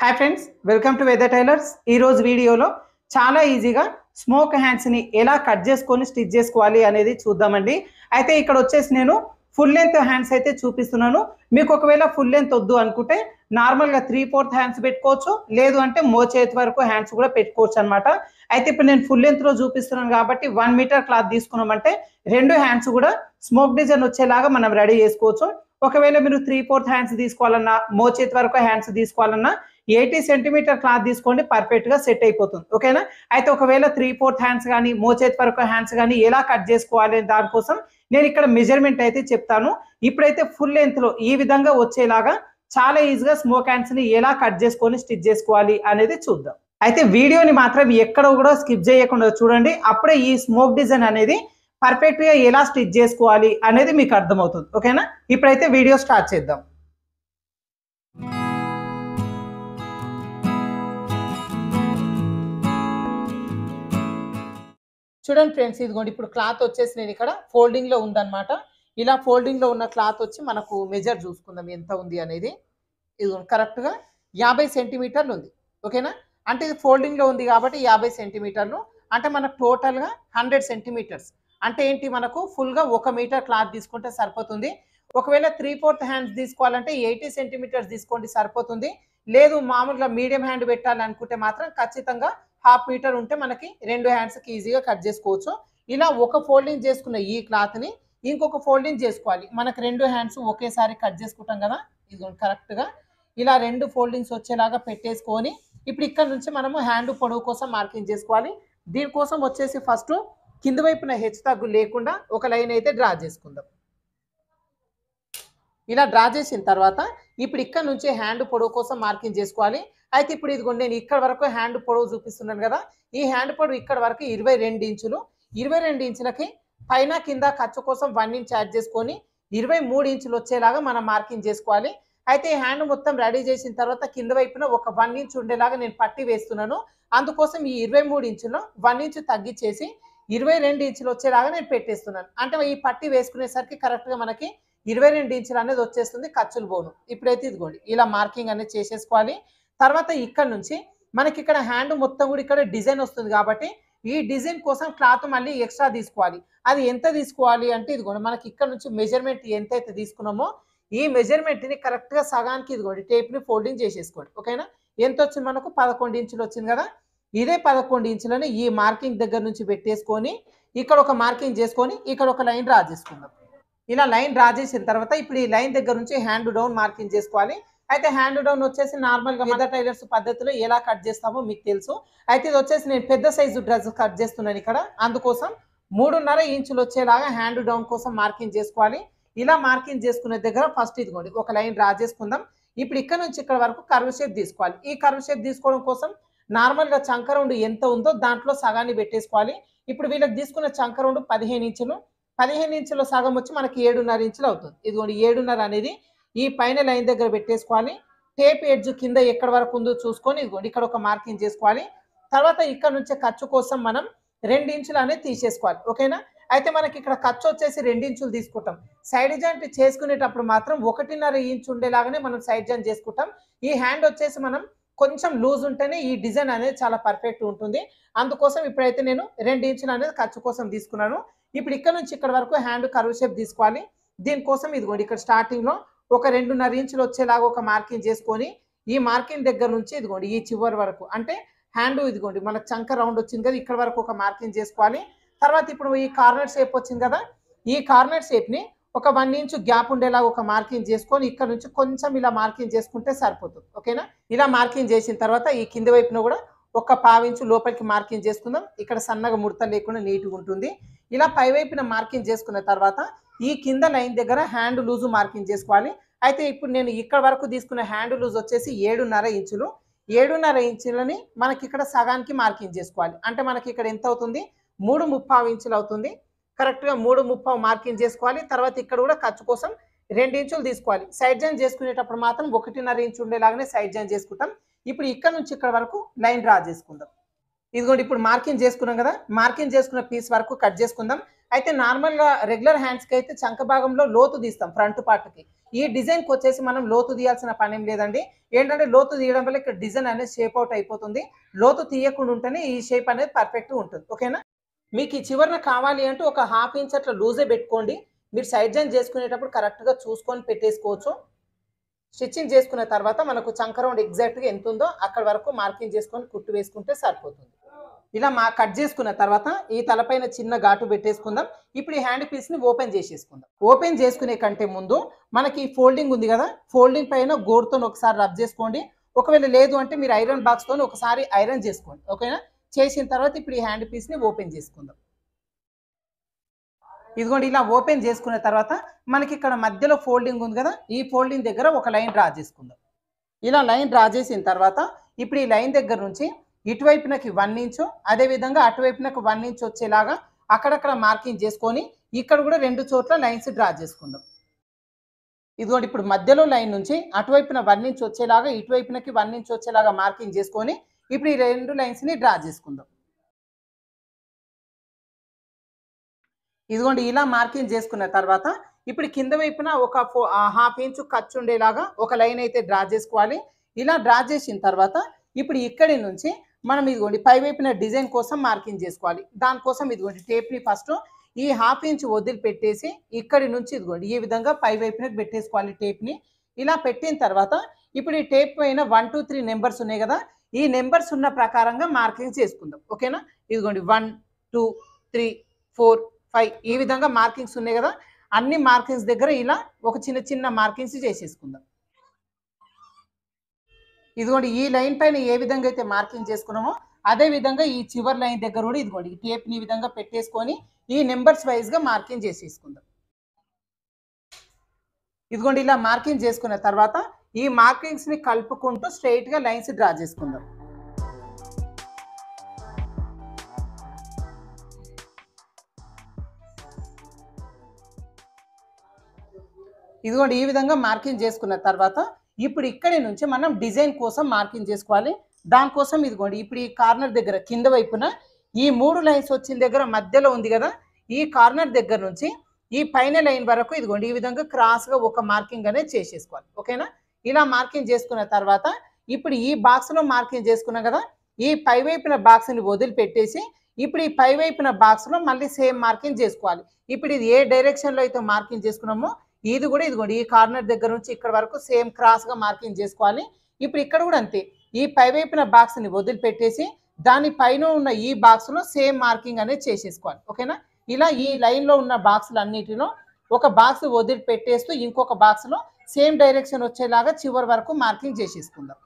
Hi friends, welcome to Weather Tailors. ఈరోజు వీడియోలో చాలా ఈజీగా స్మోక్ హ్యాండ్స్ని ఎలా కట్ చేసుకొని స్టిచ్ చేసుకోవాలి అనేది చూద్దామండి. అయితే ఇక్కడ వచ్చేసి నేను ఫుల్ లెంత్ హ్యాండ్స్ అయితే చూపిస్తున్నాను. మీకు ఒకవేళ ఫుల్ లెంత్ వద్దు అనుకుంటే నార్మల్గా 3/4 హ్యాండ్స్ పెట్టుకోవచ్చు, లేదు అంటే మోచేతి వరకు హ్యాండ్స్ కూడా పెట్టుకోవచ్చు అనమాట. అయితే ఇప్పుడు నేను ఫుల్ లెంత్లో చూపిస్తున్నాను కాబట్టి 1 మీటర్ క్లాత్ తీసుకున్నామంటే రెండు హ్యాండ్స్ కూడా స్మోక్ డిజైన్ వచ్చేలాగా మనం రెడీ చేసుకోవచ్చు. ఒకవేళ మీరు 3/4 హ్యాండ్స్ తీసుకోవాలన్నా, మోచేతి వరకు హ్యాండ్స్ తీసుకోవాలన్నా 80 సెంటీమీటర్ క్లాత్ తీసుకోండి, పర్ఫెక్ట్ గా సెట్ అయిపోతుంది. ఓకేనా? అయితే ఒకవేళ 3/4 హ్యాండ్స్ కానీ మోచేతి వరకు హ్యాండ్స్ కానీ ఎలా కట్ చేసుకోవాలి దానికోసం నేను ఇక్కడ మెజర్మెంట్ అయితే చెప్తాను. ఇప్పుడైతే ఫుల్ లెంత్ లో ఈ విధంగా వచ్చేలాగా చాలా ఈజీగా స్మోక్ హ్యాండ్స్ ని ఎలా కట్ చేసుకొని స్టిచ్ చేసుకోవాలి అనేది చూద్దాం. అయితే వీడియోని మాత్రం ఎక్కడ కూడా స్కిప్ చేయకుండా చూడండి, అప్పుడే ఈ స్మోక్ డిజైన్ అనేది పర్ఫెక్ట్ గా ఎలా స్టిచ్ చేసుకోవాలి అనేది మీకు అర్థమవుతుంది. ఓకేనా? ఇప్పుడైతే వీడియో స్టార్ట్ చేద్దాం. చూడండి ఫ్రెండ్స్, ఇదిగోండి ఇప్పుడు క్లాత్ వచ్చేసి నేను ఇక్కడ ఫోల్డింగ్ లో ఉందన్నమాట. ఇలా ఫోల్డింగ్ లో ఉన్న క్లాత్ వచ్చి మనకు మెజర్ చూసుకుందాం ఎంత ఉంది అనేది. ఇదిగోండి కరెక్ట్ గా 50 సెంటీమీటర్లు ఉంది. ఓకేనా? అంటే ఇది ఫోల్డింగ్ లో ఉంది కాబట్టి 50 సెంటీమీటర్లు అంటే మనకు టోటల్ గా 100 సెంటీమీటర్స్. అంటే ఏంటి, మనకు ఫుల్ గా 1 మీటర్ క్లాత్ తీసుకుంటే సరిపోతుంది. ఒకవేళ 3/4 హ్యాండ్స్ తీసుకోవాలంటే 80 సెంటీమీటర్స్ తీసుకోండి, సరిపోతుంది. లేదు మామూలుగా మీడియం హ్యాండ్ పెట్టాలి అనుకుంటే మాత్రం ఖచ్చితంగా 1/2 మీటర్ ఉంటే మనకి రెండు హ్యాండ్స్కి ఈజీగా కట్ చేసుకోవచ్చు. ఇలా ఒక ఫోల్డింగ్ చేసుకున్న ఈ క్లాత్ని ఇంకొక ఫోల్డింగ్ చేసుకోవాలి. మనకు రెండు హ్యాండ్స్ ఒకేసారి కట్ చేసుకుంటాం కదా, ఇది కరెక్ట్గా ఇలా రెండు ఫోల్డింగ్స్ వచ్చేలాగా పెట్టేసుకొని ఇప్పుడు ఇక్కడ నుంచి మనము హ్యాండ్ పొడవు కోసం మార్కింగ్ చేసుకోవాలి. దీనికోసం వచ్చేసి ఫస్ట్ కింద వైపున హెచ్చు తగ్గు లేకుండా ఒక లైన్ అయితే డ్రా చేసుకుందాం. ఇలా డ్రా చేసిన తర్వాత ఇప్పుడు ఇక్కడ నుంచి హ్యాండ్ పొడవు కోసం మార్కింగ్ చేసుకోవాలి. అయితే ఇప్పుడు ఇదిగోండి నేను ఇక్కడ వరకు హ్యాండ్ పొడవు చూపిస్తున్నాను కదా, ఈ హ్యాండ్ పొడవు ఇక్కడ వరకు 22 ఇంచులు. 22 ఇంచులకి పైన కింద ఖర్చు కోసం 1 ఇంచ్ యాడ్ చేసుకొని 23 ఇంచులు వచ్చేలాగా మనం మార్కింగ్ చేసుకోవాలి. అయితే ఈ హ్యాండ్ మొత్తం రెడీ చేసిన తర్వాత కింద వైపున ఒక 1 ఇంచ్ ఉండేలాగా నేను పట్టి వేస్తున్నాను. అందుకోసం ఈ 23 ఇంచులో 1 ఇంచ్ తగ్గించేసి 22 ఇంచులు వచ్చేలాగా నేను పెట్టేస్తున్నాను. అంటే ఈ పట్టి వేసుకునేసరికి కరెక్ట్గా మనకి 22 ఇంచులు అనేది వచ్చేస్తుంది, ఖర్చులు పోను. ఇప్పుడైతే ఇదిగోండి ఇలా మార్కింగ్ అనేది చేసేసుకోవాలి. తర్వాత ఇక్కడ నుంచి మనకి ఇక్కడ హ్యాండ్ మొత్తం కూడా ఇక్కడ డిజైన్ వస్తుంది కాబట్టి ఈ డిజైన్ కోసం క్లాత్ మళ్ళీ ఎక్స్ట్రా తీసుకోవాలి. అది ఎంత తీసుకోవాలి అంటే ఇదిగోండి మనకి ఇక్కడ నుంచి మెజర్మెంట్ ఎంతైతే తీసుకున్నామో ఈ మెజర్మెంట్ని కరెక్ట్గా సగానికి ఇదిగోండి టేప్ని ఫోల్డింగ్ చేసేసుకోండి. ఓకేనా? ఎంత వచ్చింది మనకు 11 ఇంచులు వచ్చింది కదా, ఇదే 11 ఇంచులని ఈ మార్కింగ్ దగ్గర నుంచి పెట్టేసుకొని ఇక్కడ ఒక మార్కింగ్ చేసుకొని ఇక్కడ ఒక లైన్ డ్రా చేసుకుందాం. ఇలా లైన్ డ్రా చేసిన తర్వాత ఇప్పుడు ఈ లైన్ దగ్గర నుంచి హ్యాండ్ డౌన్ మార్కింగ్ చేసుకోవాలి. అయితే హ్యాండ్ డౌన్ వచ్చేసి నార్మల్గా వెదర్ టైలర్స్ పద్ధతిలో ఎలా కట్ చేస్తామో మీకు తెలుసు. అయితే ఇది వచ్చేసి నేను పెద్ద సైజు డ్రెస్ కట్ చేస్తున్నాను ఇక్కడ, అందుకోసం 3.5 ఇంచులు వచ్చేలాగా హ్యాండ్ డౌన్ కోసం మార్కింగ్ చేసుకోవాలి. ఇలా మార్కింగ్ చేసుకునే దగ్గర ఫస్ట్ ఇదిగోండి ఒక లైన్ డ్రా చేసుకుందాం. ఇప్పుడు ఇక్కడ నుంచి ఇక్కడ వరకు కర్వ్ షేప్ తీసుకోవాలి. ఈ కర్వ్ షేప్ తీసుకోవడం కోసం నార్మల్గా చంక రౌండ్ ఎంత ఉందో దాంట్లో సగాన్ని పెట్టేసుకోవాలి. ఇప్పుడు వీళ్ళకి తీసుకున్న చంక రౌండ్ 15 ఇంచులు. 15 ఇంచుల సగం వచ్చి మనకి 7.5 ఇంచులు అవుతుంది. ఇదిగోండి 7.5 అనేది ఈ పైన లైన్ దగ్గర పెట్టేసుకోవాలి. టేప్ ఎడ్జ్ కింద ఎక్కడ వరకు ఉందో చూసుకొని ఇదిగోండి ఇక్కడ ఒక మార్కింగ్ చేసుకోవాలి. తర్వాత ఇక్కడ నుంచి ఖర్చు కోసం మనం 2 ఇంచులు అనేది తీసేసుకోవాలి. ఓకేనా? అయితే మనకి ఇక్కడ ఖర్చు వచ్చేసి 2 ఇంచులు తీసుకుంటాం. సైడ్ జాయింట్ చేసుకునేటప్పుడు మాత్రం 1.5 ఇంచు ఉండేలాగానే మనం సైడ్ జాయింట్ చేసుకుంటాం. ఈ హ్యాండ్ వచ్చేసి మనం కొంచెం లూజ్ ఉంటేనే ఈ డిజైన్ అనేది చాలా పర్ఫెక్ట్ ఉంటుంది. అందుకోసం ఇప్పుడైతే నేను 2 ఇంచులు అనేది ఖర్చు కోసం తీసుకున్నాను. ఇప్పుడు ఇక్కడ నుంచి ఇక్కడ వరకు హ్యాండ్ కర్వ్ షేప్ తీసుకోవాలి. దీనికోసం ఇదిగోండి ఇక్కడ స్టార్టింగ్లో ఒక 2.5 ఇంచులు వచ్చేలాగా ఒక మార్కింగ్ చేసుకొని ఈ మార్కింగ్ దగ్గర నుంచి ఇదిగోండి ఈ చివరి వరకు అంటే హ్యాండ్ ఇదిగోండి మనకు చంక రౌండ్ వచ్చింది కదా, ఇక్కడ వరకు ఒక మార్కింగ్ చేసుకోవాలి. తర్వాత ఇప్పుడు ఈ కార్నర్ షేప్ వచ్చింది కదా, ఈ కార్నర్ షేప్ని ఒక 1 ఇంచు గ్యాప్ ఉండేలాగా ఒక మార్కింగ్ చేసుకొని ఇక్కడ నుంచి కొంచెం ఇలా మార్కింగ్ చేసుకుంటే సరిపోతుంది. ఓకేనా? ఇలా మార్కింగ్ చేసిన తర్వాత ఈ కింద వైపున కూడా ఒక 1/2 ఇంచు లోపలికి మార్కింగ్ చేసుకుందాం. ఇక్కడ సన్నగా ముడత లేకుండా నీట్గా ఉంటుంది. ఇలా పై వైపున మార్కింగ్ చేసుకున్న తర్వాత ఈ కింద లైన్ దగ్గర హ్యాండ్ లూజు మార్కింగ్ చేసుకోవాలి. అయితే ఇప్పుడు నేను ఇక్కడ వరకు తీసుకున్న హ్యాండ్ లూజ్ వచ్చేసి 7.5 ఇంచులు. 7.5 ఇంచులని మనకి ఇక్కడ సగానికి మార్కింగ్ చేసుకోవాలి. అంటే మనకి ఇక్కడ ఎంత అవుతుంది, 3.5 ఇంచులు అవుతుంది. కరెక్ట్గా 3.5 మార్కింగ్ చేసుకోవాలి. తర్వాత ఇక్కడ కూడా ఖర్చు కోసం 2 ఇంచులు తీసుకోవాలి. సైడ్ జాయిన్ చేసుకునేటప్పుడు మాత్రం 1.5 ఇంచు ఉండేలాగానే సైడ్ జాయిన్ చేసుకుంటాం. ఇప్పుడు ఇక్కడ నుంచి ఇక్కడ వరకు లైన్ డ్రా చేసుకుందాం. ఇదిగోండి ఇప్పుడు మార్కింగ్ చేసుకున్నాం కదా, మార్కింగ్ చేసుకున్న పీస్ వరకు కట్ చేసుకుందాం. అయితే నార్మల్గా రెగ్యులర్ హ్యాండ్స్కి అయితే చంక భాగంలో లోతు తీస్తాం ఫ్రంట్ పార్ట్కి. ఈ డిజైన్కి వచ్చేసి మనం లోతు తీయాల్సిన పని ఏం లేదండి. ఏంటంటే లోతు తీయడం వల్ల ఇక్కడ డిజైన్ అనేది షేప్ అవుట్ అయిపోతుంది. లోతు తీయకుండా ఉంటేనే ఈ షేప్ అనేది పర్ఫెక్ట్గా ఉంటుంది. ఓకేనా. మీకు ఈ చివరన కావాలి అంటే ఒక హాఫ్ ఇంచ్ అట్లా లూజే పెట్టుకోండి. మీరు సైడ్ జాయిన్ చేసుకునేటప్పుడు కరెక్ట్గా చూసుకొని పెట్టేసుకోవచ్చు. స్టిచ్చింగ్ చేసుకున్న తర్వాత మనకు చంక రౌండ్ ఎగ్జాక్ట్గా ఎంత ఉందో అక్కడ వరకు మార్కింగ్ చేసుకొని కుట్టు వేసుకుంటే సరిపోతుంది. ఇలా కట్ చేసుకున్న తర్వాత ఈ తలపైన చిన్న ఘాటు పెట్టేసుకుందాం. ఇప్పుడు ఈ హ్యాండ్ పీస్ని ఓపెన్ చేసేసుకుందాం. ఓపెన్ చేసుకునే కంటే ముందు మనకి ఈ ఫోల్డింగ్ ఉంది కదా, ఫోల్డింగ్ పైన గోరుతో ఒకసారి రబ్ చేసుకోండి. ఒకవేళ లేదు అంటే మీరు ఐరన్ బాక్స్తో ఒకసారి ఐరన్ చేసుకోండి. ఓకేనా. చేసిన తర్వాత ఇప్పుడు ఈ హ్యాండ్ పీస్ని ఓపెన్ చేసుకుందాం. ఇదిగోండి ఇలా ఓపెన్ చేసుకున్న తర్వాత మనకి ఇక్కడ మధ్యలో ఫోల్డింగ్ ఉంది కదా, ఈ ఫోల్డింగ్ దగ్గర ఒక లైన్ డ్రా చేసుకుందాం. ఇలా లైన్ డ్రా చేసిన తర్వాత ఇప్పుడు ఈ లైన్ దగ్గర నుంచి ఇటువైపునకి 1 ఇంచు, అదేవిధంగా అటువైపునకు 1 ఇంచ్ వచ్చేలాగా అక్కడక్కడ మార్కింగ్ చేసుకొని ఇక్కడ కూడా 2 చోట్ల లైన్స్ డ్రా చేసుకుందాం. ఇదిగోండి ఇప్పుడు మధ్యలో లైన్ నుంచి అటువైపున 1 ఇంచ్ వచ్చేలాగా ఇటువైపునకి 1 ఇంచ్ వచ్చేలాగా మార్కింగ్ చేసుకొని ఇప్పుడు ఈ 2 లైన్స్ని డ్రా చేసుకుందాం. ఇదిగోండి ఇలా మార్కింగ్ చేసుకున్న తర్వాత ఇప్పుడు కింద వైపున ఒక హాఫ్ ఇంచు ఖర్చు ఉండేలాగా ఒక లైన్ అయితే డ్రా చేసుకోవాలి. ఇలా డ్రా చేసిన తర్వాత ఇప్పుడు ఇక్కడి నుంచి మనం ఇదిగోండి పై వైపున డిజైన్ కోసం మార్కింగ్ చేసుకోవాలి. దానికోసం ఇదిగోండి టేప్ని ఫస్ట్ ఈ హాఫ్ ఇంచ్ వదిలిపెట్టేసి ఇక్కడి నుంచి ఇదిగోండి ఈ విధంగా పై వైపునకి పెట్టేసుకోవాలి టేప్ని. ఇలా పెట్టిన తర్వాత ఇప్పుడు ఈ టేప్ పైన 1 2 3 నెంబర్స్ ఉన్నాయి కదా, ఈ నెంబర్స్ ఉన్న ప్రకారంగా మార్కింగ్ చేసుకుందాం. ఓకేనా. ఇదిగోండి 1 2 3 4 5 ఈ విధంగా మార్కింగ్స్ ఉన్నాయి కదా, అన్ని మార్కింగ్స్ దగ్గర ఇలా ఒక చిన్న చిన్న మార్కింగ్స్ చేసేసుకుందాం. ఇదిగోండి ఈ లైన్ పైన ఏ విధంగా అయితే మార్కింగ్ చేసుకున్నామో అదే విధంగా ఈ చివరి లైన్ దగ్గర కూడా ఇదిగోండి ఈ టేప్ని ఈ విధంగా పెట్టేసుకొని ఈ నెంబర్స్ వైజ్గా మార్కింగ్ చేసేసుకుందాం. ఇదిగోండి ఇలా మార్కింగ్ చేసుకున్న తర్వాత ఈ మార్కింగ్స్ని కలుపుకుంటూ స్ట్రైట్గా లైన్స్ డ్రా చేసుకుందాం. ఇదిగోండి ఈ విధంగా మార్కింగ్ చేసుకున్న తర్వాత ఇప్పుడు ఇక్కడి నుంచి మనం డిజైన్ కోసం మార్కింగ్ చేసుకోవాలి. దానికోసం ఇదిగోండి ఇప్పుడు ఈ కార్నర్ దగ్గర కింద వైపున ఈ 3 లైన్స్ వచ్చిన దగ్గర మధ్యలో ఉంది కదా, ఈ కార్నర్ దగ్గర నుంచి ఈ పైన లైన్ వరకు ఇదిగోండి ఈ విధంగా క్రాస్గా ఒక మార్కింగ్ అనేది చేసేసుకోవాలి. ఓకేనా. ఇలా మార్కింగ్ చేసుకున్న తర్వాత ఇప్పుడు ఈ బాక్స్లో మార్కింగ్ చేసుకున్నాం కదా, ఈ పై వైపున బాక్స్ని వదిలిపెట్టేసి ఇప్పుడు ఈ పై వైపున బాక్స్లో మళ్ళీ సేమ్ మార్కింగ్ చేసుకోవాలి. ఇప్పుడు ఇది ఏ డైరెక్షన్లో అయితే మార్కింగ్ చేసుకున్నామో ఇది కూడా ఇదిగోండి ఈ కార్నర్ దగ్గర నుంచి ఇక్కడ వరకు సేమ్ క్రాస్గా మార్కింగ్ చేసుకోవాలి. ఇప్పుడు ఇక్కడ కూడా అంతే, ఈ పై వైపున బాక్స్ని వదిలిపెట్టేసి దాని పైన ఉన్న ఈ బాక్స్లో సేమ్ మార్కింగ్ అనేది చేసేసుకోవాలి. ఓకేనా. ఇలా ఈ లైన్లో ఉన్న బాక్సులు అన్నిటిలో ఒక బాక్స్ వదిలిపెట్టేస్తూ ఇంకొక బాక్స్లో సేమ్ డైరెక్షన్ వచ్చేలాగా చివరి వరకు మార్కింగ్ చేసేసుకుందాం.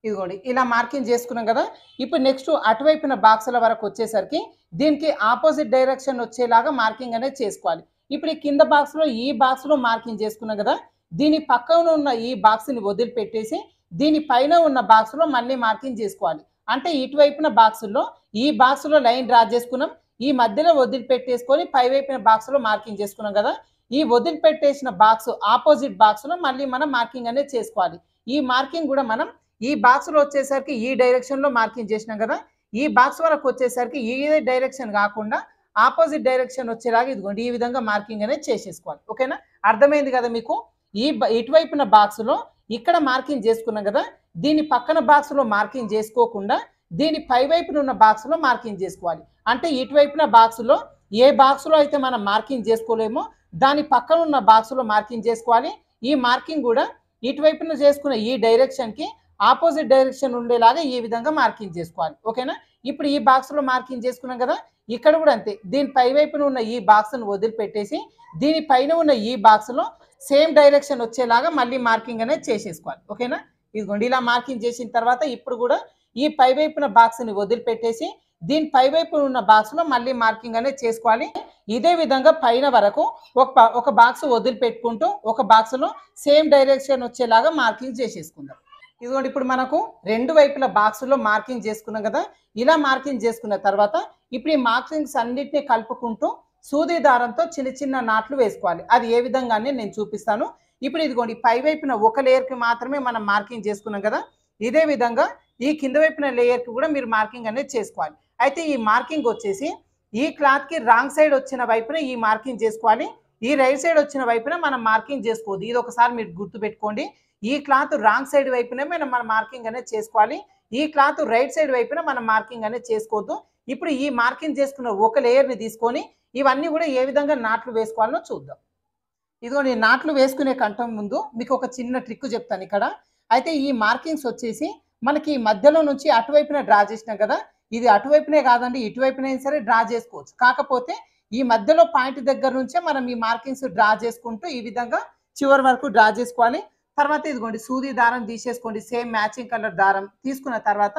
ఇదిగోండి ఇలా మార్కింగ్ చేసుకున్నాం కదా, ఇప్పుడు నెక్స్ట్ అటువైపున బాక్సుల వరకు వచ్చేసరికి దీనికి ఆపోజిట్ డైరెక్షన్ వచ్చేలాగా మార్కింగ్ అనేది చేసుకోవాలి. ఇప్పుడు ఈ కింద బాక్స్లో ఈ బాక్స్లో మార్కింగ్ చేసుకున్నాం కదా, దీని పక్కన ఉన్న ఈ బాక్స్ని వదిలిపెట్టేసి దీని పైన ఉన్న బాక్స్లో మళ్ళీ మార్కింగ్ చేసుకోవాలి. అంటే ఇటువైపున బాక్సుల్లో ఈ బాక్స్లో లైన్ డ్రా చేసుకున్నాం, ఈ మధ్యలో వదిలిపెట్టేసుకొని పై వైపున బాక్స్లో మార్కింగ్ చేసుకున్నాం కదా, ఈ వదిలిపెట్టేసిన బాక్స్ ఆపోజిట్ బాక్స్లో మళ్ళీ మనం మార్కింగ్ అనేది చేసుకోవాలి. ఈ మార్కింగ్ కూడా మనం ఈ బాక్స్లో వచ్చేసరికి ఈ డైరెక్షన్లో మార్కింగ్ చేసినాం కదా, ఈ బాక్స్ వరకు వచ్చేసరికి ఈ డైరెక్షన్ కాకుండా ఆపోజిట్ డైరెక్షన్ వచ్చేలాగా ఇదిగోండి ఈ విధంగా మార్కింగ్ అనేది చేసేసుకోవాలి. ఓకేనా. అర్థమైంది కదా మీకు. ఇటువైపున బాక్స్లో ఇక్కడ మార్కింగ్ చేసుకున్నాం కదా, దీని పక్కన బాక్స్లో మార్కింగ్ చేసుకోకుండా దీని పై వైపున ఉన్న బాక్స్లో మార్కింగ్ చేసుకోవాలి. అంటే ఇటువైపున బాక్స్లో ఏ బాక్స్లో అయితే మనం మార్కింగ్ చేసుకోలేమో దాని పక్కన ఉన్న బాక్స్లో మార్కింగ్ చేసుకోవాలి. ఈ మార్కింగ్ కూడా ఇటువైపున చేసుకున్న ఈ డైరెక్షన్కి ఆపోజిట్ డైరెక్షన్ ఉండేలాగా ఈ విధంగా మార్కింగ్ చేసుకోవాలి. ఓకేనా. ఇప్పుడు ఈ బాక్స్లో మార్కింగ్ చేసుకున్నాం కదా, ఇక్కడ కూడా అంతే, దీని పై వైపున ఉన్న ఈ బాక్స్ను వదిలిపెట్టేసి దీని పైన ఉన్న ఈ బాక్స్లో సేమ్ డైరెక్షన్ వచ్చేలాగా మళ్ళీ మార్కింగ్ అనేది చేసేసుకోవాలి. ఓకేనా. ఇదిగోండి ఇలా మార్కింగ్ చేసిన తర్వాత ఇప్పుడు కూడా ఈ పై వైపున బాక్స్ని వదిలిపెట్టేసి దీని పై వైపున ఉన్న బాక్స్లో మళ్ళీ మార్కింగ్ అనేది చేసుకోవాలి. ఇదే విధంగా పైన వరకు ఒక బాక్స్ వదిలిపెట్టుకుంటూ ఒక బాక్స్లో సేమ్ డైరెక్షన్ వచ్చేలాగా మార్కింగ్ చేసేసుకుందాం. ఇదిగోండి ఇప్పుడు మనకు 2 వైపుల బాక్సుల్లో మార్కింగ్ చేసుకున్నాం కదా, ఇలా మార్కింగ్ చేసుకున్న తర్వాత ఇప్పుడు ఈ మార్కింగ్స్ అన్నిటిని కలుపుకుంటూ సూది దారంతో చిన్న చిన్న నాట్లు వేసుకోవాలి. అది ఏ విధంగానే నేను చూపిస్తాను. ఇప్పుడు ఇదిగోండి పై వైపున ఒక లేయర్కి మాత్రమే మనం మార్కింగ్ చేసుకున్నాం కదా, ఇదే విధంగా ఈ కింద వైపున లేయర్కి కూడా మీరు మార్కింగ్ అనేది చేసుకోవాలి. అయితే ఈ మార్కింగ్ వచ్చేసి ఈ క్లాత్కి రాంగ్ సైడ్ వచ్చిన వైపున ఈ మార్కింగ్ చేసుకోవాలి. ఈ రైట్ సైడ్ వచ్చిన వైపున మనం మార్కింగ్ చేసుకోవద్దు. ఇది ఒకసారి మీరు గుర్తుపెట్టుకోండి. ఈ క్లాత్ రాంగ్ సైడ్ వైపునే మనం మార్కింగ్ అనేది చేసుకోవాలి. ఈ క్లాత్ రైట్ సైడ్ వైపున మనం మార్కింగ్ అనేది చేసుకోవద్దు. ఇప్పుడు ఈ మార్కింగ్ చేసుకున్న ఒక లేయర్ని తీసుకొని ఇవన్నీ కూడా ఏ విధంగా నాట్లు వేసుకోవాలో చూద్దాం. ఇదిగో నేను నాట్లు వేసుకునే కంటే ముందు మీకు ఒక చిన్న ట్రిక్ చెప్తాను ఇక్కడ. అయితే ఈ మార్కింగ్స్ వచ్చేసి మనకి మధ్యలో నుంచి అటువైపున డ్రా చేసినాం కదా, ఇది అటువైపునే కాదండి, ఇటువైపునైనా సరే డ్రా చేసుకోవచ్చు. కాకపోతే ఈ మధ్యలో పాయింట్ దగ్గర నుంచే మనం ఈ మార్కింగ్స్ డ్రా చేసుకుంటూ ఈ విధంగా చివరి వరకు డ్రా చేసుకోవాలి. తర్వాత ఇదిగోండి సూది దారం తీసేసుకోండి, సేమ్ మ్యాచింగ్ కలర్ దారం తీసుకున్న తర్వాత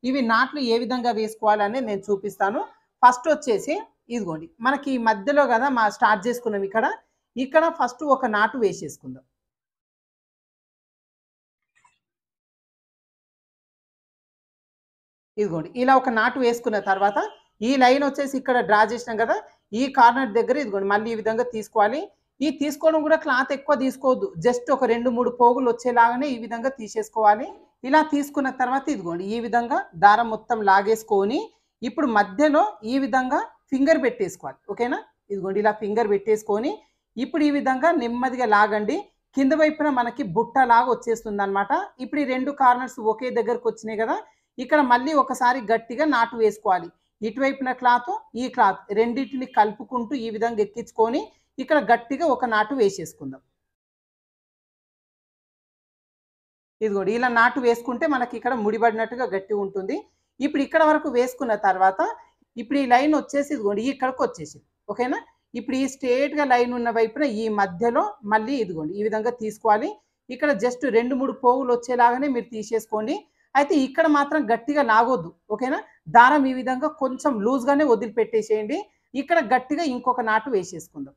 ఇవి నాట్లు ఏ విధంగా వేసుకోవాలని నేను చూపిస్తాను. ఫస్ట్ వచ్చేసి ఇదిగోండి మనకి ఈ మధ్యలో కదా స్టార్ట్ చేసుకున్నాం, ఇక్కడ ఫస్ట్ ఒక నాటు వేసేసుకుందాం. ఇదిగోండి ఇలా ఒక నాటు వేసుకున్న తర్వాత ఈ లైన్ వచ్చేసి ఇక్కడ డ్రా చేసినాం కదా, ఈ కార్నర్ దగ్గర ఇదిగోండి మళ్ళీ ఈ విధంగా తీసుకోవాలి. ఈ తీసుకోవడం కూడా క్లాత్ ఎక్కువ తీసుకోవద్దు, జస్ట్ ఒక 2-3 పోగులు వచ్చేలాగానే ఈ విధంగా తీసేసుకోవాలి. ఇలా తీసుకున్న తర్వాత ఇదిగోండి ఈ విధంగా దారం మొత్తం లాగేసుకొని ఇప్పుడు మధ్యలో ఈ విధంగా ఫింగర్ పెట్టేసుకోవాలి. ఓకేనా, ఇదిగోండి ఇలా ఫింగర్ పెట్టేసుకొని ఇప్పుడు ఈ విధంగా నెమ్మదిగా లాగండి. కింద వైపున మనకి బుట్టలాగా వచ్చేస్తుంది అనమాట. ఇప్పుడు ఈ 2 కార్నర్స్ ఒకే దగ్గరకు వచ్చినాయి కదా, ఇక్కడ మళ్ళీ ఒకసారి గట్టిగా నాటు వేసుకోవాలి. ఇటువైపున క్లాత్ ఈ క్లాత్ రెండింటిని కలుపుకుంటూ ఈ విధంగా ఎక్కించుకొని ఇక్కడ గట్టిగా ఒక నాటు వేసేసుకుందాం. ఇదిగోండి ఇలా నాటు వేసుకుంటే మనకి ఇక్కడ ముడిపడినట్టుగా గట్టి ఉంటుంది. ఇప్పుడు ఇక్కడ వరకు వేసుకున్న తర్వాత ఇప్పుడు ఈ లైన్ వచ్చేసి ఇదిగోండి ఇక్కడికి వచ్చేసింది. ఓకేనా, ఇప్పుడు ఈ స్ట్రేట్గా లైన్ ఉన్న వైపున ఈ మధ్యలో మళ్ళీ ఇదిగోండి ఈ విధంగా తీసుకోవాలి. ఇక్కడ జస్ట్ 2-3 పోగులు వచ్చేలాగానే మీరు తీసేసుకోండి. అయితే ఇక్కడ మాత్రం గట్టిగా లాగొద్దు. ఓకేనా, దారం ఈ విధంగా కొంచెం లూజ్గానే వదిలిపెట్టేసేయండి. ఇక్కడ గట్టిగా ఇంకొక నాటు వేసేసుకుందాం.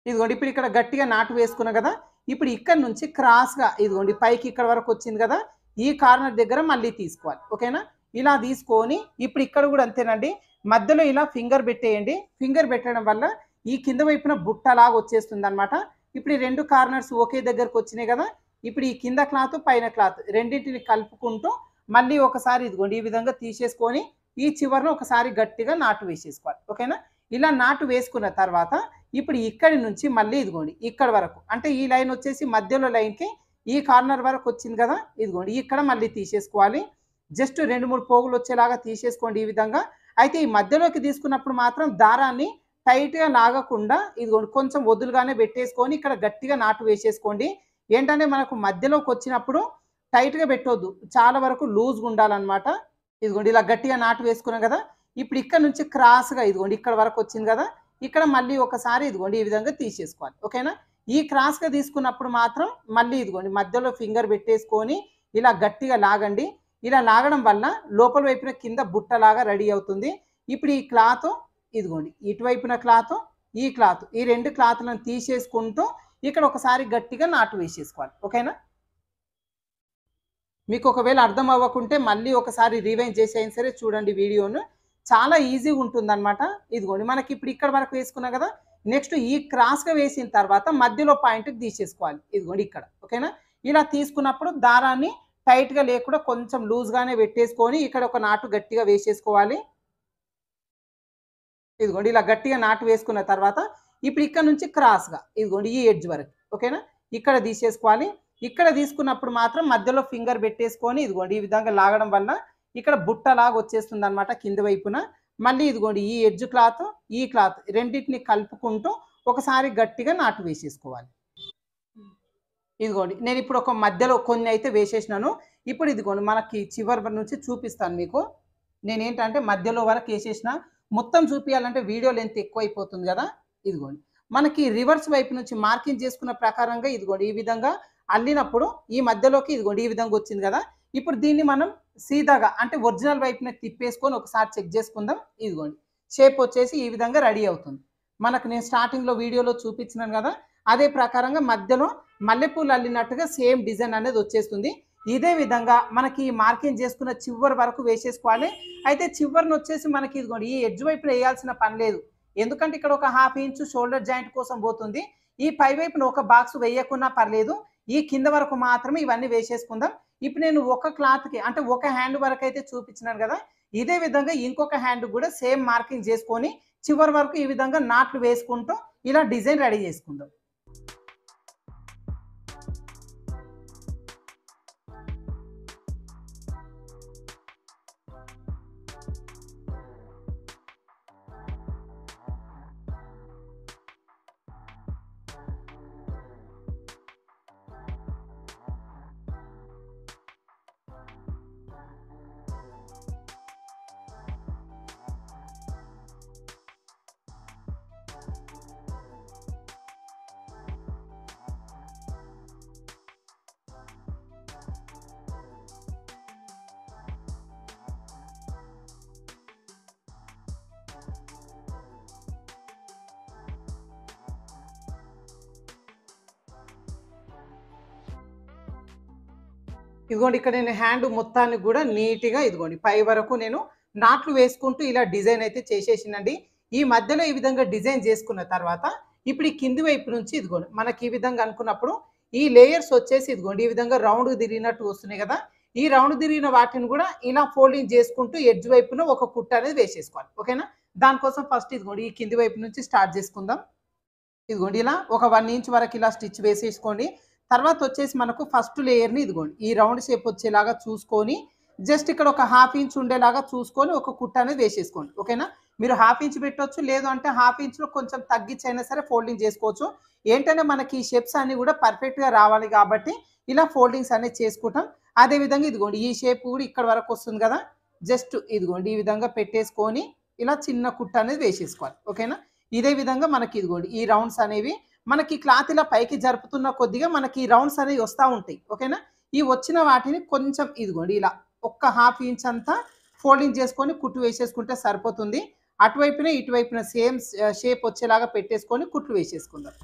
ఇదిగోండి ఇప్పుడు ఇక్కడ గట్టిగా నాటు వేసుకున్నా కదా, ఇప్పుడు ఇక్కడ నుంచి క్రాస్గా ఇదిగోండి పైకి ఇక్కడ వరకు వచ్చింది కదా, ఈ కార్నర్ దగ్గర మళ్ళీ తీసుకోవాలి. ఓకేనా, ఇలా తీసుకొని ఇప్పుడు ఇక్కడ కూడా అంతేనండి, మధ్యలో ఇలా ఫింగర్ పెట్టేయండి. ఫింగర్ పెట్టడం వల్ల ఈ కింద వైపున బుట్టలాగా వచ్చేస్తుంది అనమాట. ఇప్పుడు ఈ 2 కార్నర్స్ ఒకే దగ్గరకు వచ్చినాయి కదా, ఇప్పుడు ఈ కింద క్లాత్ పైన క్లాత్ రెండింటిని కలుపుకుంటూ మళ్ళీ ఒకసారి ఇదిగోండి ఈ విధంగా తీసేసుకొని ఈ చివరను ఒకసారి గట్టిగా నాటు వేసేసుకోవాలి. ఓకేనా, ఇలా నాటు వేసుకున్న తర్వాత ఇప్పుడు ఇక్కడి నుంచి మళ్ళీ ఇదిగోండి ఇక్కడ వరకు, అంటే ఈ లైన్ వచ్చేసి మధ్యలో లైన్కి ఈ కార్నర్ వరకు వచ్చింది కదా, ఇదిగోండి ఇక్కడ మళ్ళీ తీసేసుకోవాలి. జస్ట్ 2-3 పోగులు వచ్చేలాగా తీసేసుకోండి ఈ విధంగా. అయితే ఈ మధ్యలోకి తీసుకున్నప్పుడు మాత్రం దారాన్ని టైట్గా లాగకుండా ఇదిగోండి కొంచెం వదులుగానే పెట్టేసుకొని ఇక్కడ గట్టిగా నాటు వేసేసుకోండి. ఏంటంటే మనకు మధ్యలోకి వచ్చినప్పుడు టైట్గా పెట్టొద్దు, చాలా వరకు లూజ్గా ఉండాలన్నమాట. ఇదిగోండి ఇలా గట్టిగా నాటు వేసుకున్నాం కదా, ఇప్పుడు ఇక్కడ నుంచి క్రాస్గా ఇదిగోండి ఇక్కడ వరకు వచ్చింది కదా, ఇక్కడ మళ్ళీ ఒకసారి ఇదిగోండి ఈ విధంగా తీసేసుకోవాలి. ఓకేనా, ఈ క్రాస్గా తీసుకున్నప్పుడు మాత్రం మళ్ళీ ఇదిగోండి మధ్యలో ఫింగర్ పెట్టేసుకొని ఇలా గట్టిగా లాగండి. ఇలా లాగడం వల్ల లోపల వైపున కింద బుట్టలాగా రెడీ అవుతుంది. ఇప్పుడు ఈ క్లాత్ ఇదిగోండి ఇటువైపున క్లాత్ ఈ క్లాత్ ఈ 2 క్లాత్లను తీసేసుకుంటూ ఇక్కడ ఒకసారి గట్టిగా నాటు వేసేసుకోవాలి. ఓకేనా, మీకు ఒకవేళ అర్థం అవ్వకుంటే మళ్ళీ ఒకసారి రివైండ్ చేసేయినా సరే చూడండి వీడియోను, చాలా ఈజీగా ఉంటుందన్నమాట. ఇదిగోండి మనకి ఇప్పుడు ఇక్కడ వరకు వేసుకున్నాం కదా, నెక్స్ట్ ఈ క్రాస్గా వేసిన తర్వాత మధ్యలో పాయింట్కి తీసేసుకోవాలి. ఇదిగోండి ఇక్కడ. ఓకేనా, ఇలా తీసుకున్నప్పుడు దారాన్ని టైట్గా లేకుండా కొంచెం లూజ్గానే పెట్టేసుకొని ఇక్కడ ఒక నాటు గట్టిగా వేసేసుకోవాలి. ఇదిగోండి ఇలా గట్టిగా నాటు వేసుకున్న తర్వాత ఇప్పుడు ఇక్కడ నుంచి క్రాస్గా ఇదిగోండి ఈ ఎడ్జ్ వరకు. ఓకేనా, ఇక్కడ తీసేసుకోవాలి. ఇక్కడ తీసుకున్నప్పుడు మాత్రం మధ్యలో ఫింగర్ పెట్టేసుకొని ఇదిగోండి ఈ విధంగా లాగడం వల్ల ఇక్కడ బుట్టలాగా వచ్చేస్తుంది అనమాట కింద వైపున. మళ్ళీ ఇదిగోండి ఈ ఎడ్జ్ క్లాత్ ఈ క్లాత్ రెండింటిని కలుపుకుంటూ ఒకసారి గట్టిగా నాటు వేసేసుకోవాలి. ఇదిగోండి నేను ఇప్పుడు ఒక మధ్యలో కొన్ని అయితే వేసేసినాను. ఇప్పుడు ఇదిగోండి మనకి చివరి నుంచి చూపిస్తాను మీకు. నేనేంటంటే మధ్యలో వరకు వేసేసిన, మొత్తం చూపించాలంటే వీడియో లెంత్ ఎక్కువ అయిపోతుంది కదా. ఇదిగోండి మనకి రివర్స్ వైపు నుంచి మార్కింగ్ చేసుకున్న ప్రకారంగా ఇదిగోండి ఈ విధంగా అల్లినప్పుడు ఈ మధ్యలోకి ఇదిగోండి ఈ విధంగా వచ్చింది కదా. ఇప్పుడు దీన్ని మనం సీదాగా అంటే ఒరిజినల్ వైపున తిప్పేసుకొని ఒకసారి చెక్ చేసుకుందాం. ఇదిగోండి షేప్ వచ్చేసి ఈ విధంగా రెడీ అవుతుంది మనకు. నేను స్టార్టింగ్లో వీడియోలో చూపించినాను కదా, అదే ప్రకారంగా మధ్యలో మల్లెపూలు అల్లినట్టుగా సేమ్ డిజైన్ అనేది వచ్చేస్తుంది. ఇదే విధంగా మనకి మార్కింగ్ చేసుకున్న చివరి వరకు వేసేసుకోవాలి. అయితే చివరిని వచ్చేసి మనకి ఇదిగోండి ఈ ఎడ్జ్ వైపున వేయాల్సిన పని లేదు, ఎందుకంటే ఇక్కడ ఒక 1/2 ఇంచు షోల్డర్ జాయింట్ కోసం పోతుంది. ఈ పై వైపున ఒక బాక్స్ వేయకున్నా పర్లేదు, ఈ కింద వరకు మాత్రమే ఇవన్నీ వేసేసుకుందాం. ఇప్పుడు నేను ఒక క్లాత్‌కి అంటే ఒక హ్యాండ్ వరకు అయితే చూపించినాను కదా! ఇదే విధంగా ఇంకొక హ్యాండ్ కూడా సేమ్ మార్కింగ్ చేసుకొని చివరి వరకు ఈ విధంగా నాట్లు వేసుకుంటూ ఇలా డిజైన్ రెడీ చేసుకుందాం. ఇదిగోండి ఇక్కడ నేను హ్యాండ్ మొత్తాన్ని కూడా నీట్‌గా ఇదిగోండి పై వరకు నేను నాట్లు వేసుకుంటూ ఇలా డిజైన్ అయితే చేసేసినండి. ఈ మధ్యలో ఈ విధంగా డిజైన్ చేసుకున్న తర్వాత ఇప్పుడు ఈ కింది వైపు నుంచి ఇదిగోండి మనకి ఈ విధంగా అనుకున్నప్పుడు ఈ లేయర్స్ వచ్చేసి ఇదిగోండి ఈ విధంగా రౌండ్‌గా తిరిగినట్టు వస్తున్నాయి కదా! ఈ రౌండ్ తిరిగిన వాటిని కూడా ఇలా ఫోల్డింగ్ చేసుకుంటూ ఎడ్జ్ వైపున ఒక కుట్టు అనేది వేసేసుకోవాలి. ఓకేనా? దానికోసం ఫస్ట్ ఇదిగోండి ఈ కింది వైపు నుంచి స్టార్ట్ చేసుకుందాం. ఇదిగోండి ఇలా ఒక 1 ఇంచ్ వరకు ఇలా స్టిచ్ వేసేసుకోండి. తర్వాత వచ్చేసి మనకు ఫస్ట్ లేయర్‌ని ఇదిగోండి ఈ రౌండ్ షేప్ వచ్చేలాగా చూసుకొని జస్ట్ ఇక్కడ ఒక 1/2 ఇంచ్ ఉండేలాగా చూసుకొని ఒక కుట్టు అనేది వేసేసుకోండి. ఓకేనా? మీరు 1/2 ఇంచ్ పెట్టొచ్చు. లేదు అంటే 1/2 ఇంచ్‌లో కొంచెం తగ్గించైనా సరే ఫోల్డింగ్ చేసుకోవచ్చు. ఏంటంటే మనకి ఈ షేప్స్ అన్నీ కూడా పర్ఫెక్ట్‌గా రావాలి కాబట్టి ఇలా ఫోల్డింగ్స్ అనేది చేసుకుంటాం. అదే విధంగా ఇదిగోండి ఈ షేప్ కూడా ఇక్కడ వరకు వస్తుంది కదా! జస్ట్ ఇదిగోండి ఈ విధంగా పెట్టేసుకొని ఇలా చిన్న కుట్టు అనేది వేసేసుకోవాలి. ఓకేనా? ఇదే విధంగా మనకి ఇదిగోండి ఈ రౌండ్స్ అనేవి మనకి క్లాత్ ఇలా పైకి జరుపుతున్న కొద్దిగా మనకి ఈ రౌండ్స్ అనేవి వస్తా ఉంటాయి. ఓకేనా? ఈ వచ్చిన వాటిని కొంచెం ఇదిగోండి ఇలా ఒక్క 1/2 ఇంచ్ అంతా ఫోల్డింగ్ చేసుకొని కుట్టు వేసేసుకుంటే సరిపోతుంది. అటువైపున ఇటువైపున సేమ్ షేప్ వచ్చేలాగా పెట్టేసుకొని కుట్లు వేసేసుకుందాం.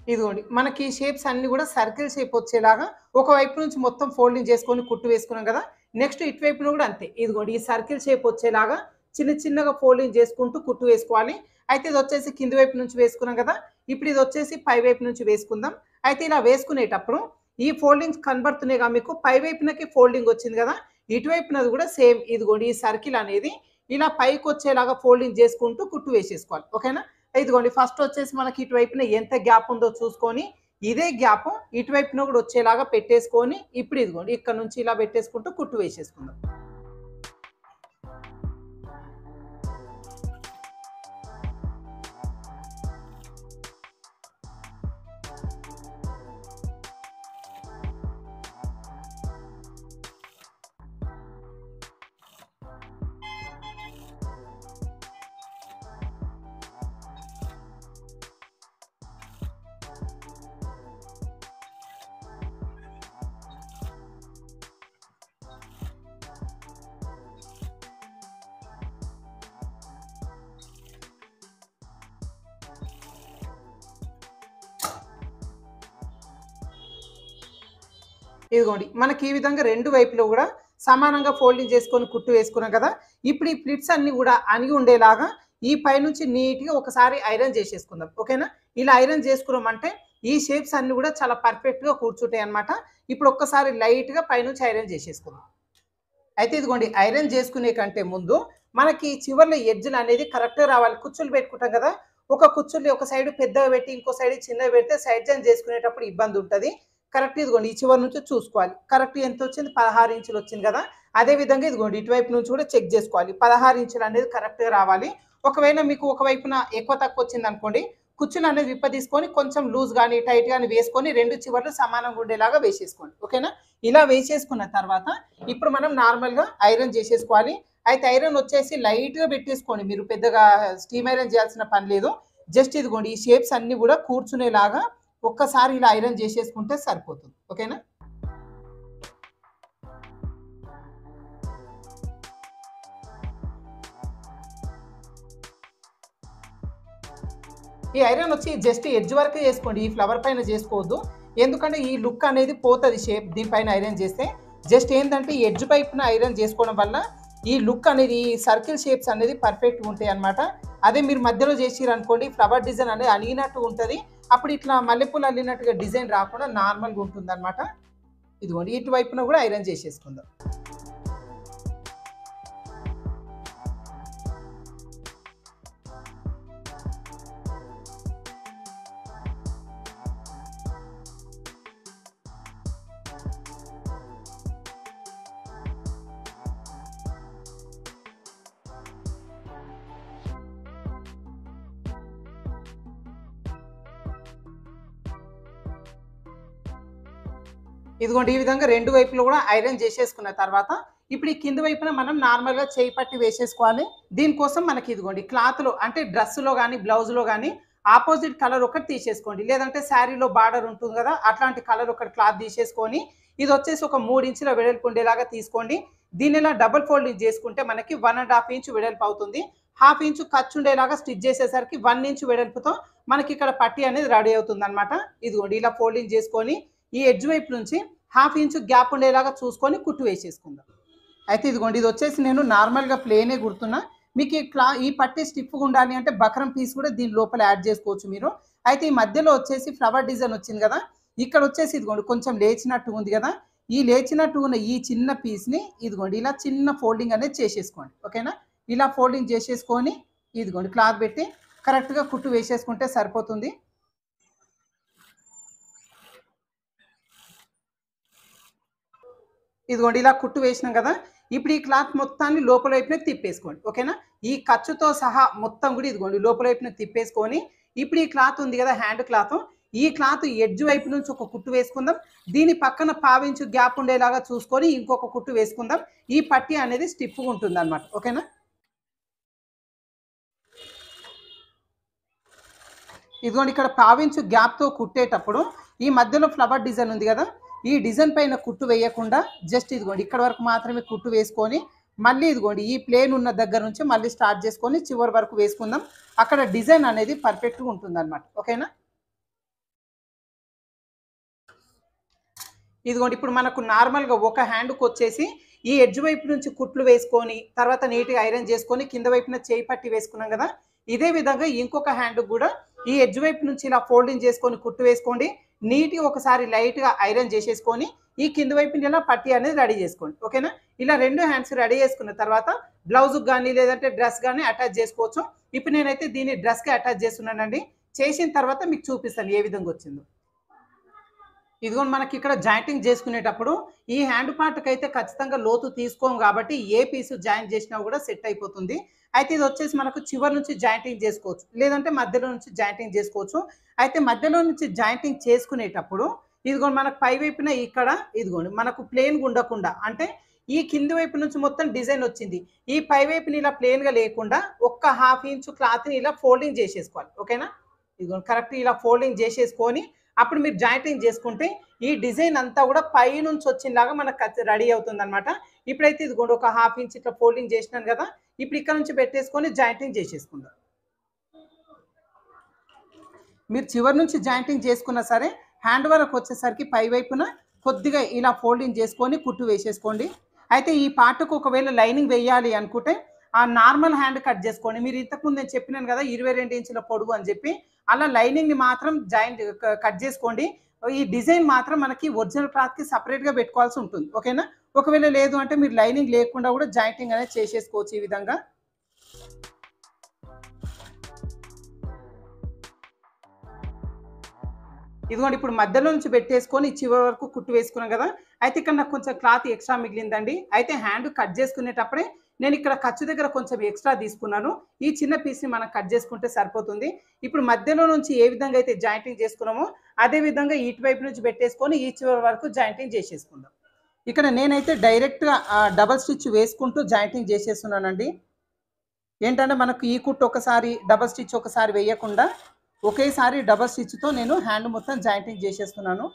ఇదిగోండి మనకి షేప్స్ అన్నీ కూడా సర్కిల్ షేప్ వచ్చేలాగా ఒకవైపు నుంచి మొత్తం ఫోల్డింగ్ చేసుకొని కుట్టు వేసుకున్నాం కదా! నెక్స్ట్ ఇటువైపున కూడా అంతే. ఇదిగోండి ఈ సర్కిల్ షేప్ వచ్చేలాగా చిన్న చిన్నగా ఫోల్డింగ్ చేసుకుంటూ కుట్టు వేసుకోవాలి. అయితే ఇది వచ్చేసి కింది వైపు నుంచి వేసుకున్నాం కదా! ఇప్పుడు ఇది వచ్చేసి పై వైపు నుంచి వేసుకుందాం. అయితే ఇలా వేసుకునేటప్పుడు ఈ ఫోల్డింగ్స్ కనబడుతున్నాయిగా మీకు పై వైపునకి ఫోల్డింగ్ వచ్చింది కదా! ఇటువైపునది కూడా సేమ్ ఇదిగోండి ఈ సర్కిల్ అనేది ఇలా పైకొచ్చేలాగా ఫోల్డింగ్ చేసుకుంటూ కుట్టు వేసేసుకోవాలి. ఓకేనా? ఇదిగోండి ఫస్ట్ వచ్చేసి మనకి ఇటువైపున ఎంత గ్యాప్ ఉందో చూసుకొని ఇదే గ్యాప్ ఇటువైపున కూడా వచ్చేలాగా పెట్టేసుకొని ఇప్పుడు ఇదిగోండి ఇక్కడ నుంచి ఇలా పెట్టేసుకుంటూ కుట్టు వేసేసుకుందాం. ఇదిగోండి మనకి ఈ విధంగా రెండు వైపులో కూడా సమానంగా ఫోల్డింగ్ చేసుకొని కుట్టు వేసుకున్నాం కదా! ఇప్పుడు ఈ ప్లిట్స్ అన్నీ కూడా అణిగి ఉండేలాగా ఈ పైనుంచి నీట్‌గా ఒకసారి ఐరన్ చేసేసుకుందాం. ఓకేనా? ఇలా ఐరన్ చేసుకున్నామంటే ఈ షేప్స్ అన్నీ కూడా చాలా పర్ఫెక్ట్‌గా కూర్చుంటాయన్నమాట. ఇప్పుడు ఒక్కసారి లైట్‌గా పైనుంచి ఐరన్ చేసేసుకుందాం. అయితే ఇదిగోండి ఐరన్ చేసుకునే కంటే ముందు మనకి చివర్లో ఎడ్జ్‌లు అనేది కరెక్ట్‌గా రావాలి. కుచ్చులు పెట్టుకుంటాం కదా! ఒక కుచ్చుల్ని ఒక సైడ్ పెద్దగా పెట్టి ఇంకో సైడ్ చిన్నగా పెడితే సైడ్ జాయిన్ చేసుకునేటప్పుడు ఇబ్బంది ఉంటది. కరెక్ట్ ఇదిగోండి ఈ చివరి నుంచి చూసుకోవాలి. కరెక్ట్ ఎంత వచ్చింది? 16 ఇంచులు వచ్చింది కదా! అదే విధంగా ఇదిగోండి ఇటువైపు నుంచి కూడా చెక్ చేసుకోవాలి. 16 ఇంచులు అనేది కరెక్ట్‌గా రావాలి. ఒకవేళ మీకు ఒక వైపున ఎక్కువ తక్కువ వచ్చిందనుకోండి, కుచ్చులు అనేది విప్పదీసుకొని కొంచెం లూజ్ గాని, టైట్ గాని వేసుకొని 2 చివర్లు సమానంగా ఉండేలాగా వేసేసుకోండి. ఓకేనా? ఇలా వేసేసుకున్న తర్వాత ఇప్పుడు మనం నార్మల్‌గా ఐరన్ చేసేసుకోవాలి. అయితే ఐరన్ వచ్చేసి లైట్‌గా పెట్టేసుకోండి. మీరు పెద్దగా స్టీమ్ ఐరన్ చేయాల్సిన పని లేదు. జస్ట్ ఇదిగోండి ఈ షేప్స్ అన్నీ కూడా కూర్చునేలాగా ఒక్కసారి ఇలా ఐరన్ చేసేసుకుంటే సరిపోతుంది. ఓకేనా? ఈ ఐరన్ వచ్చి జస్ట్ ఎడ్జ్ వరకే చేసుకోండి, ఈ ఫ్లవర్ పైన చేసుకోవద్దు. ఎందుకంటే ఈ లుక్ అనేది పోతుంది షేప్ దీనిపైన ఐరన్ చేస్తే. జస్ట్ ఏంటంటే ఈ ఎడ్జ్ పైపున ఐరన్ చేసుకోవడం వల్ల ఈ లుక్ అనేది ఈ సర్కిల్ షేప్స్ అనేది పర్ఫెక్ట్గా ఉంటాయి అన్నమాట. అదే మీరు మధ్యలో చేసిరు అనుకోండి ఫ్లవర్ డిజైన్ అనేది అలిగినట్టు ఉంటుంది. అప్పుడు ఇట్లా మల్లెపూలు అల్లినట్టుగా డిజైన్ రాకుండా నార్మల్గా ఉంటుంది అనమాట. ఇదిగోండి ఇటువైపున కూడా ఐరన్ చేసేసుకుందాం. ఇదిగోండి ఈ విధంగా రెండు వైపులు కూడా ఐరన్ చేసేసుకున్న తర్వాత ఇప్పుడు ఈ కింద వైపున మనం నార్మల్గా చేయి పట్టి వేసేసుకోవాలి. దీనికోసం మనకి ఇదిగోండి క్లాత్లో అంటే డ్రెస్సులో కానీ బ్లౌజ్లో కానీ ఆపోజిట్ కలర్ ఒకటి తీసేసుకోండి. లేదంటే శారీలో బార్డర్ ఉంటుంది కదా అట్లాంటి కలర్ ఒకటి క్లాత్ తీసేసుకొని ఇది వచ్చేసి ఒక 3 ఇంచుల వెడల్పు ఉండేలాగా తీసుకోండి. దీన్ని ఇలా డబుల్ ఫోల్డింగ్ చేసుకుంటే మనకి 1.5 ఇంచు వెడల్పు అవుతుంది. 1/2 ఇంచు ఖర్చు ఉండేలాగా స్టిచ్ చేసేసరికి 1 ఇంచు వెడల్పుతో మనకి ఇక్కడ పట్టి అనేది రెడీ అవుతుంది అనమాట. ఇదిగోండి ఇలా ఫోల్డింగ్ చేసుకొని ఈ ఎడ్జ్ వైపు నుంచి 1/2 ఇంచు గ్యాప్ ఉండేలాగా చూసుకొని కుట్టు వేసేసుకుందాం. అయితే ఇదిగోండి ఇది వచ్చేసి నేను నార్మల్గా ప్లేనే కుడుతున్నా. మీకు ఈ పట్టి స్టిఫ్గా ఉండాలి అంటే బక్రం పీస్ కూడా దీని లోపల యాడ్ చేసుకోవచ్చు మీరు. అయితే ఈ మధ్యలో వచ్చేసి ఫ్లవర్ డిజైన్ వచ్చింది కదా, ఇక్కడ వచ్చేసి ఇదిగోండి కొంచెం లేచినట్టు ఉంది కదా, ఈ లేచినట్టు ఉన్న ఈ చిన్న పీస్ని ఇదిగోండి ఇలా చిన్న ఫోల్డింగ్ అనేది చేసేసుకోండి. ఓకేనా? ఇలా ఫోల్డింగ్ చేసేసుకొని ఇదిగోండి క్లాత్ పెట్టి కరెక్ట్గా కుట్టు వేసేసుకుంటే సరిపోతుంది. ఇదిగోండి ఇలా కుట్టు వేసినాం కదా, ఇప్పుడు ఈ క్లాత్ మొత్తాన్ని లోపల వైపున తిప్పేసుకోండి. ఓకేనా? ఈ ఖర్చుతో సహా మొత్తం కూడా ఇదిగోండి లోపల వైపున తిప్పేసుకొని ఇప్పుడు ఈ క్లాత్ ఉంది కదా హ్యాండ్ క్లాత్, ఈ క్లాత్ ఎడ్జ్ వైపు నుంచి ఒక కుట్టు వేసుకుందాం. దీని పక్కన 1/2 ఇంచు గ్యాప్ ఉండేలాగా చూసుకొని ఇంకొక కుట్టు వేసుకుందాం. ఈ పట్టి అనేది స్టిఫ్గా ఉంటుంది అనమాట. ఓకేనా? ఇదిగోండి ఇక్కడ 1/2 ఇంచు గ్యాప్తో కుట్టేటప్పుడు ఈ మధ్యలో ఫ్లవర్ డిజైన్ ఉంది కదా, ఈ డిజైన్ పైన కుట్టు వేయకుండా జస్ట్ ఇదిగోండి ఇక్కడ వరకు మాత్రమే కుట్టు వేసుకొని మళ్ళీ ఇదిగోండి ఈ ప్లేన్ ఉన్న దగ్గర నుంచి మళ్ళీ స్టార్ట్ చేసుకొని చివరి వరకు వేసుకుందాం. అక్కడ డిజైన్ అనేది పర్ఫెక్ట్గా ఉంటుంది అనమాట. ఓకేనా? ఇదిగోండి ఇప్పుడు మనకు నార్మల్గా ఒక హ్యాండ్కి వచ్చేసి ఈ ఎడ్జ్ వైపు నుంచి కుట్లు వేసుకొని తర్వాత నీట్గా ఐరన్ చేసుకొని కింద వైపున చేయి పట్టి వేసుకున్నాం కదా, ఇదే విధంగా ఇంకొక హ్యాండ్ కూడా ఈ ఎడ్జ్ వైపు నుంచి ఇలా ఫోల్డింగ్ చేసుకొని కుట్టు వేసుకోండి. నీట్గా ఒకసారి లైట్గా ఐరన్ చేసేసుకొని ఈ కింద వైపుని ఇలా పట్టి అనేది రెడీ చేసుకోండి. ఓకేనా? ఇలా 2 హ్యాండ్స్ రెడీ చేసుకున్న తర్వాత బ్లౌజ్కి కానీ లేదంటే డ్రెస్ కానీ అటాచ్ చేసుకోవచ్చు. ఇప్పుడు నేనైతే దీన్ని డ్రెస్కి అటాచ్ చేస్తున్నానండి. చేసిన తర్వాత మీకు చూపిస్తాను ఏ విధంగా వచ్చిందో. ఇదిగోండి మనకి ఇక్కడ జాయింటింగ్ చేసుకునేటప్పుడు ఈ హ్యాండ్ పార్ట్కి అయితే ఖచ్చితంగా లోతు తీసుకోము కాబట్టి ఏ పీసు జాయింట్ చేసినా కూడా సెట్ అయిపోతుంది. అయితే ఇది వచ్చేసి మనకు చివరి నుంచి జాయింటింగ్ చేసుకోవచ్చు, లేదంటే మధ్యలో నుంచి జాయింటింగ్ చేసుకోవచ్చు. అయితే మధ్యలో నుంచి జాయింటింగ్ చేసుకునేటప్పుడు ఇదిగోండి మనకు పై వైపున ఇక్కడ ఇదిగోండి మనకు ప్లేన్గా ఉండకుండా అంటే ఈ కింది వైపు నుంచి మొత్తం డిజైన్ వచ్చింది, ఈ పై వైపుని ఇలా ప్లేన్గా లేకుండా ఒక్క 1/2 ఇంచు క్లాత్ని ఇలా ఫోల్డింగ్ చేసేసుకోవాలి. ఓకేనా? ఇదిగోండి కరెక్ట్ ఇలా ఫోల్డింగ్ చేసేసుకొని అప్పుడు మీరు జాయింటింగ్ చేసుకుంటే ఈ డిజైన్ అంతా కూడా పై నుంచి వచ్చినలాగా మనకు రెడీ అవుతుంది అనమాట. ఇప్పుడైతే ఇదిగోండి ఒక 1/2 ఇంచ్ ఇట్లా ఫోల్డింగ్ చేసినాను కదా, ఇప్పుడు ఇక్కడ నుంచి పెట్టేసుకొని జాయింటింగ్ చేసేసుకుందాం. మీరు చివరి నుంచి జాయింటింగ్ చేసుకున్నా సరే హ్యాండ్ వరకు వచ్చేసరికి పై వైపున కొద్దిగా ఇలా ఫోల్డింగ్ చేసుకొని కుట్టు వేసేసుకోండి. అయితే ఈ పార్ట్కు ఒకవేళ లైనింగ్ వేయాలి అనుకుంటే ఆ నార్మల్ హ్యాండ్ కట్ చేసుకోండి. మీరు ఇంతకుముందు నేను చెప్పినాను కదా 22 ఇంచుల పొడవు అని చెప్పి, అలా లైనింగ్ని మాత్రం కట్ చేసుకోండి. ఈ డిజైన్ మాత్రం మనకి ఒరిజినల్ క్లాత్కి సపరేట్గా పెట్టుకోవాల్సి ఉంటుంది. ఓకేనా? ఒకవేళ లేదు అంటే మీరు లైనింగ్ లేకుండా కూడా జాయింటింగ్ అనేది చేసేసుకోవచ్చు ఈ విధంగా. ఇదిగోండి ఇప్పుడు మధ్యలో నుంచి పెట్టేసుకొని చివరి వరకు కుట్టు వేసుకున్నాం కదా, అయితే ఇక్కడ నాకు కొంచెం క్లాత్ ఎక్స్ట్రా మిగిలిందండి. అయితే హ్యాండ్ కట్ చేసుకునేటప్పుడే నేను ఇక్కడ ఖర్చు దగ్గర కొంచెం ఎక్స్ట్రా తీసుకున్నాను. ఈ చిన్న పీస్ని మనం కట్ చేసుకుంటే సరిపోతుంది. ఇప్పుడు మధ్యలో నుంచి ఏ విధంగా అయితే జాయింటింగ్ చేసుకున్నామో అదే విధంగా ఇటువైపు నుంచి పెట్టేసుకొని ఈ చివరి వరకు జాయింటింగ్ చేసేసుకుందాం. ఇక్కడ నేనైతే డైరెక్ట్గా డబల్ స్టిచ్ వేసుకుంటూ జాయింటింగ్ చేసేస్తున్నానండి. ఏంటంటే మనకు ఈ కుట్టు ఒకసారి డబల్ స్టిచ్ ఒకసారి వేయకుండా ఒకేసారి డబల్ స్టిచ్తో నేను హ్యాండ్ మొత్తం జాయింటింగ్ చేసేస్తున్నాను.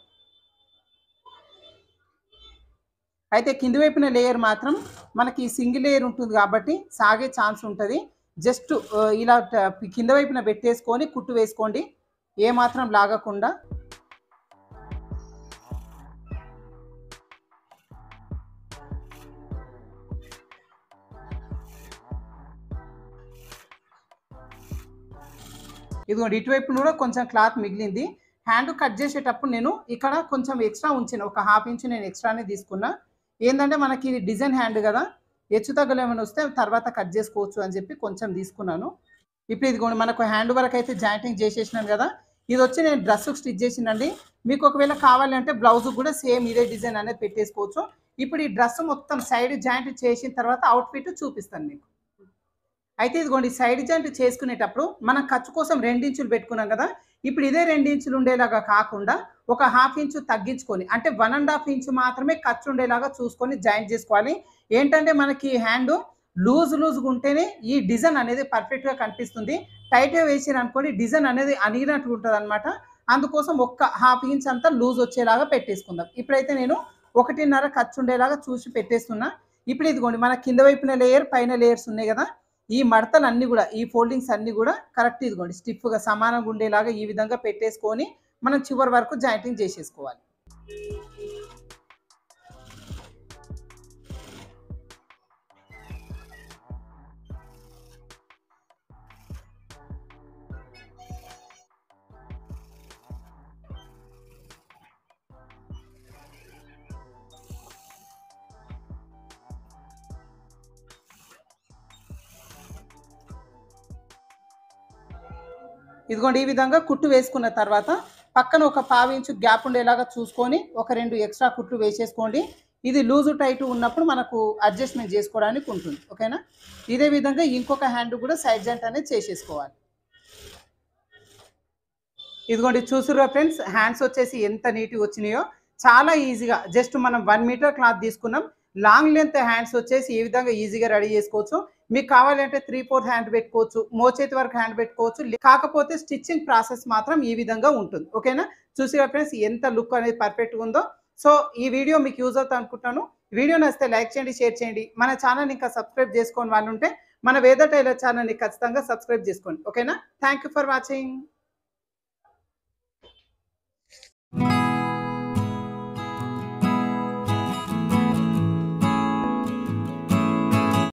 అయితే కింది వైపున లేయర్ మాత్రం మనకి సింగిల్ లేయర్ ఉంటుంది కాబట్టి సాగే ఛాన్స్ ఉంటుంది. జస్ట్ ఇలా కింద వైపున పెట్టేసుకొని కుట్టు వేసుకోండి, ఏమాత్రం లాగకుండా. ఇదిగోండి ఇటువైపు కూడా కొంచెం క్లాత్ మిగిలింది. హ్యాండ్ కట్ చేసేటప్పుడు నేను ఇక్కడ కొంచెం ఎక్స్ట్రా ఉంచిన, ఒక హాఫ్ ఇంచ్ నేను ఎక్స్ట్రానే తీసుకున్నా. ఏంటంటే మనకి ఇది డిజైన్ హ్యాండ్ కదా, హెచ్చు తగ్గులు ఏమైనా వస్తే తర్వాత కట్ చేసుకోవచ్చు అని చెప్పి కొంచెం తీసుకున్నాను. ఇప్పుడు ఇదిగోండి మనకు హ్యాండ్ వరకు అయితే జాయింటింగ్ చేసేసినాను కదా. ఇది వచ్చి నేను డ్రెస్కి స్టిచ్ చేసినండి. మీకు ఒకవేళ కావాలంటే బ్లౌజ్ కూడా సేమ్ ఇదే డిజైన్ అనేది పెట్టేసుకోవచ్చు. ఇప్పుడు ఈ డ్రెస్ మొత్తం సైడ్ జాయింట్ చేసిన తర్వాత అవుట్ఫిట్ చూపిస్తాను మీకు. అయితే ఇదిగోండి సైడ్ జాయింట్ చేసుకునేటప్పుడు మనం ఖర్చు కోసం 2 ఇంచులు పెట్టుకున్నాం కదా. ఇప్పుడు ఇదే 2 ఇంచులు ఉండేలాగా కాకుండా ఒక హాఫ్ ఇంచు తగ్గించుకొని, అంటే 1.5 ఇంచు మాత్రమే ఖర్చు ఉండేలాగా చూసుకొని జాయింట్ చేసుకోవాలి. ఏంటంటే మనకి హ్యాండ్ లూజ్గా ఉంటేనే ఈ డిజైన్ అనేది పర్ఫెక్ట్గా కనిపిస్తుంది. టైట్గా వేసిరు అనుకోండి డిజైన్ అనేది అణిగినట్టు ఉంటుంది అనమాట. అందుకోసం ఒక్క హాఫ్ ఇంచ్ అంతా లూజ్ వచ్చేలాగా పెట్టేసుకుందాం. ఇప్పుడైతే నేను 1.5 ఖర్చు ఉండేలాగా చూసి పెట్టేస్తున్నా. ఇప్పుడు ఇదిగోండి మన కింద వైపున లేయర్ పైన లేయర్స్ ఉన్నాయి కదా, ఈ మడతలు అన్నీ కూడా, ఈ ఫోల్డింగ్స్ అన్నీ కూడా కరెక్ట్ ఇదిగోండి స్టిఫ్గా సమానంగా ఉండేలాగా ఈ విధంగా పెట్టేసుకొని మనం చివరి వరకు జాయింటింగ్ చేసేసుకోవాలి. ఇదిగోండి ఈ విధంగా కుట్టు వేసుకున్న తర్వాత పక్కన ఒక 1/2 ఇంచు గ్యాప్ ఉండేలాగా చూసుకొని ఒక 2 ఎక్స్ట్రా కుట్లు వేసేసుకోండి. ఇది లూజు టైట్ ఉన్నప్పుడు మనకు అడ్జస్ట్మెంట్ చేసుకోవడానికి ఉంటుంది. ఓకేనా. ఇదే విధంగా ఇంకొక హ్యాండ్ కూడా సైడ్ జాయింట్ అనేది చేసేసుకోవాలి. ఇదిగోండి చూసురుగా ఫ్రెండ్స్, హ్యాండ్స్ వచ్చేసి ఎంత నీట్గా వచ్చినాయో. చాలా ఈజీగా జస్ట్ మనం 1 మీటర్ క్లాత్ తీసుకున్నాం. లాంగ్ లెంత్ హ్యాండ్స్ వచ్చేసి ఈ విధంగా ఈజీగా రెడీ చేసుకోవచ్చు. మీకు కావాలంటే 3/4 హ్యాండ్ పెట్టుకోవచ్చు, మోచేతి వరకు హ్యాండ్ పెట్టుకోవచ్చు. కాకపోతే స్టిచ్చింగ్ ప్రాసెస్ మాత్రం ఈ విధంగా ఉంటుంది. ఓకేనా. చూసిగా ఫ్రెండ్స్ ఎంత లుక్ అనేది పర్ఫెక్ట్గా ఉందో. సో ఈ వీడియో మీకు యూజ్ అవుతుంది అనుకుంటాను. వీడియో నచ్చితే లైక్ చేయండి, షేర్ చేయండి. మన ఛానల్ ఇంకా సబ్స్క్రైబ్ చేసుకోని వాళ్ళు ఉంటే మన వేద టైలర్ ఛానల్ని ఖచ్చితంగా సబ్స్క్రైబ్ చేసుకోండి. ఓకేనా. Thank you for watching.